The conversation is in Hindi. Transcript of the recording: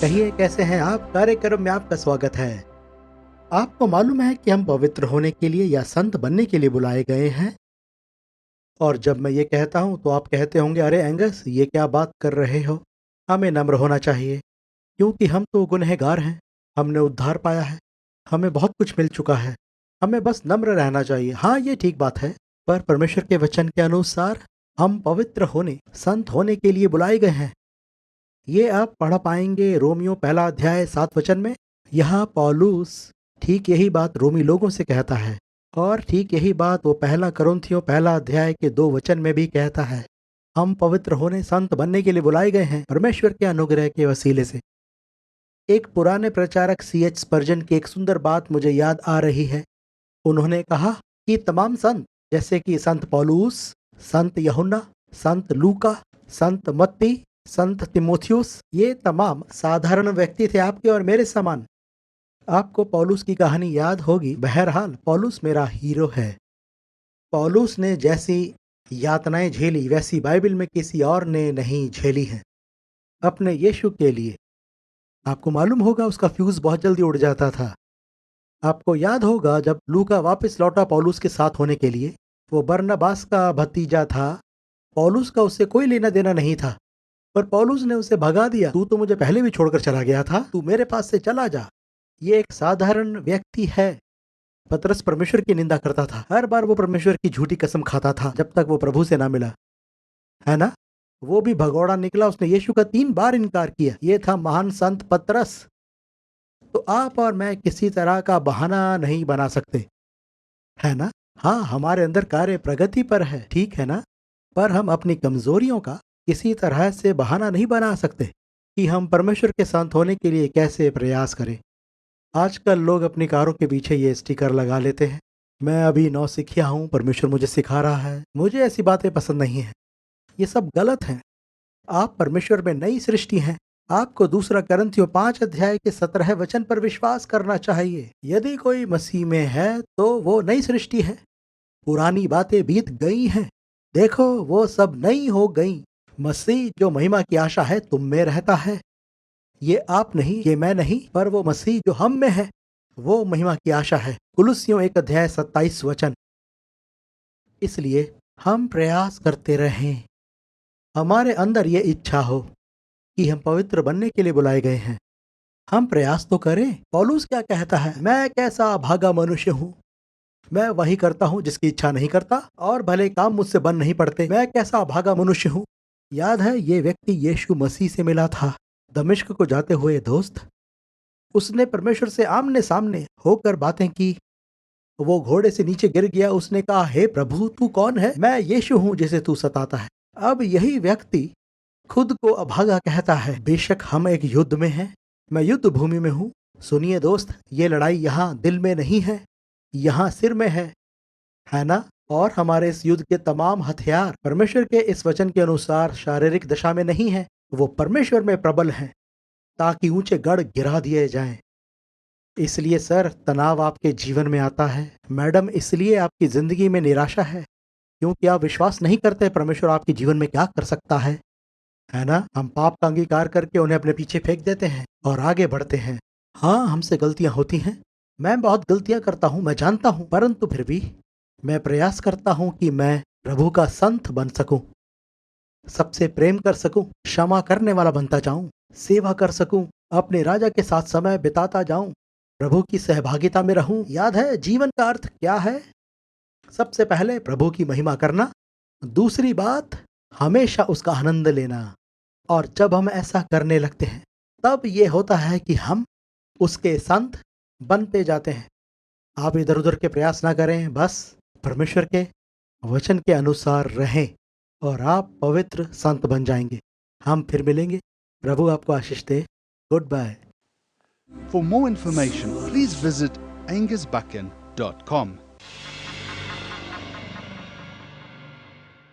कहिए कैसे हैं आप? कार्यक्रम में आपका स्वागत है। आपको मालूम है कि हम पवित्र होने के लिए या संत बनने के लिए बुलाए गए हैं? और जब मैं ये कहता हूँ तो आप कहते होंगे, अरे एंगस ये क्या बात कर रहे हो? हमें नम्र होना चाहिए क्योंकि हम तो गुनहगार हैं। हमने उद्धार पाया है, हमें बहुत कुछ मिल चुका है, हमें बस नम्र रहना चाहिए। हाँ, ये ठीक बात है, पर परमेश्वर के वचन के अनुसार हम पवित्र होने, संत होने के लिए बुलाए गए हैं। ये आप पढ़ पाएंगे रोमियो पहला अध्याय 7 वचन में। यहाँ पौलुस ठीक यही बात रोमी लोगों से कहता है और ठीक यही बात वो पहला कुरिन्थियों पहला अध्याय के 2 वचन में भी कहता है। हम पवित्र होने, संत बनने के लिए बुलाए गए हैं परमेश्वर के अनुग्रह के वसीले से। एक पुराने प्रचारक C.H. स्पर्जन की एक सुंदर बात मुझे याद आ रही है। उन्होंने कहा कि तमाम संत, जैसे कि संत पौलुस, संत यूहन्ना, संत लूका, संत मत्ती, संत तिमोथियुस, ये तमाम साधारण व्यक्ति थे, आपके और मेरे समान। आपको पौलुस की कहानी याद होगी। बहरहाल पौलुस मेरा हीरो है। पौलुस ने जैसी यातनाएं झेली वैसी बाइबल में किसी और ने नहीं झेली हैं अपने यीशु के लिए। आपको मालूम होगा उसका फ्यूज बहुत जल्दी उड़ जाता था। आपको याद होगा जब लूका वापस लौटा पौलुस के साथ होने के लिए, वो बरनबास का भतीजा था। पौलुस का उससे कोई लेना देना नहीं था, पर पौलुस ने उसे भगा दिया। तू तो मुझे पहले भी छोड़कर चला गया था, तू मेरे पास से चला जा। ये एक साधारण व्यक्ति है। पतरस परमेश्वर की निंदा करता था, हर बार वो परमेश्वर की झूठी कसम खाता था जब तक वो प्रभु से ना मिला, है ना? वो भी भगोड़ा निकला, उसने यीशु का 3 बार इनकार किया। ये था महान संत पतरस। तो आप और मैं किसी तरह का बहाना नहीं बना सकते, है ना? हाँ, हमारे अंदर कार्य प्रगति पर है, ठीक है ना? पर हम अपनी कमजोरियों का किसी तरह से बहाना नहीं बना सकते कि हम परमेश्वर के संत होने के लिए कैसे प्रयास करें। आजकल लोग अपनी कारों के पीछे ये स्टिकर लगा लेते हैं, मैं अभी नौसिखिया हूँ, परमेश्वर मुझे सिखा रहा है। मुझे ऐसी बातें पसंद नहीं है, ये सब गलत है। आप परमेश्वर में नई सृष्टि हैं। आपको 2 कुरिन्थियों 5 अध्याय के 17 वचन पर विश्वास करना चाहिए। यदि कोई मसीह में है तो वो नई सृष्टि है, पुरानी बातें बीत गई हैं, देखो वो सब नई हो गई। मसीह जो महिमा की आशा है तुम में रहता है। ये आप नहीं, ये मैं नहीं, पर वो मसीह जो हम में है, वो महिमा की आशा है। कुलुस्सियों 1 अध्याय 27 वचन। इसलिए हम प्रयास करते रहें, हमारे अंदर ये इच्छा हो कि हम पवित्र बनने के लिए बुलाए गए हैं। हम प्रयास तो करें। पौलुस क्या कहता है? मैं कैसा अभागा मनुष्य हूँ, मैं वही करता हूँ जिसकी इच्छा नहीं करता, और भले काम मुझसे बन नहीं पड़ते। मैं कैसा अभागा मनुष्य हूँ। याद है, ये व्यक्ति यीशु मसीह से मिला था दमिश्क को जाते हुए। दोस्त, उसने परमेश्वर से आमने सामने होकर बातें की। वो घोड़े से नीचे गिर गया। उसने कहा, हे प्रभु तू कौन है? मैं यीशु हूँ जिसे तू सताता है। अब यही व्यक्ति खुद को अभागा कहता है। बेशक हम एक युद्ध में हैं, मैं युद्ध भूमि में हूँ। सुनिए दोस्त, ये लड़ाई यहाँ दिल में नहीं है, यहाँ सिर में है ना? और हमारे इस युद्ध के तमाम हथियार परमेश्वर के इस वचन के अनुसार शारीरिक दशा में नहीं है, वो परमेश्वर में प्रबल हैं ताकि ऊंचे गढ़ गिरा दिए जाएं। इसलिए सर, तनाव आपके जीवन में आता है। मैडम, इसलिए आपकी जिंदगी में निराशा है क्योंकि आप विश्वास नहीं करते परमेश्वर आपके जीवन में क्या कर सकता है ना? हम पाप का अंगीकार करके उन्हें अपने पीछे फेंक देते हैं और आगे बढ़ते हैं। हाँ, हमसे गलतियां होती हैं, मैं बहुत गलतियां करता हूँ, मैं जानता हूँ, परंतु फिर भी मैं प्रयास करता हूँ कि मैं प्रभु का संत बन सकूं, सबसे प्रेम कर सकूं, क्षमा करने वाला बनता जाऊं, सेवा कर सकूं, अपने राजा के साथ समय बिताता जाऊं, प्रभु की सहभागिता में रहूं। याद है जीवन का अर्थ क्या है? सबसे पहले प्रभु की महिमा करना, दूसरी बात हमेशा उसका आनंद लेना। और जब हम ऐसा करने लगते हैं तब ये होता है कि हम उसके संत बनते जाते हैं। आप इधर उधर के प्रयास ना करें, बस परमेश्वर के वचन के अनुसार रहें और आप पवित्र संत बन जाएंगे। हम फिर मिलेंगे। प्रभु आपको आशीष दे। Good bye. For more information, please visit angusbuchan.com.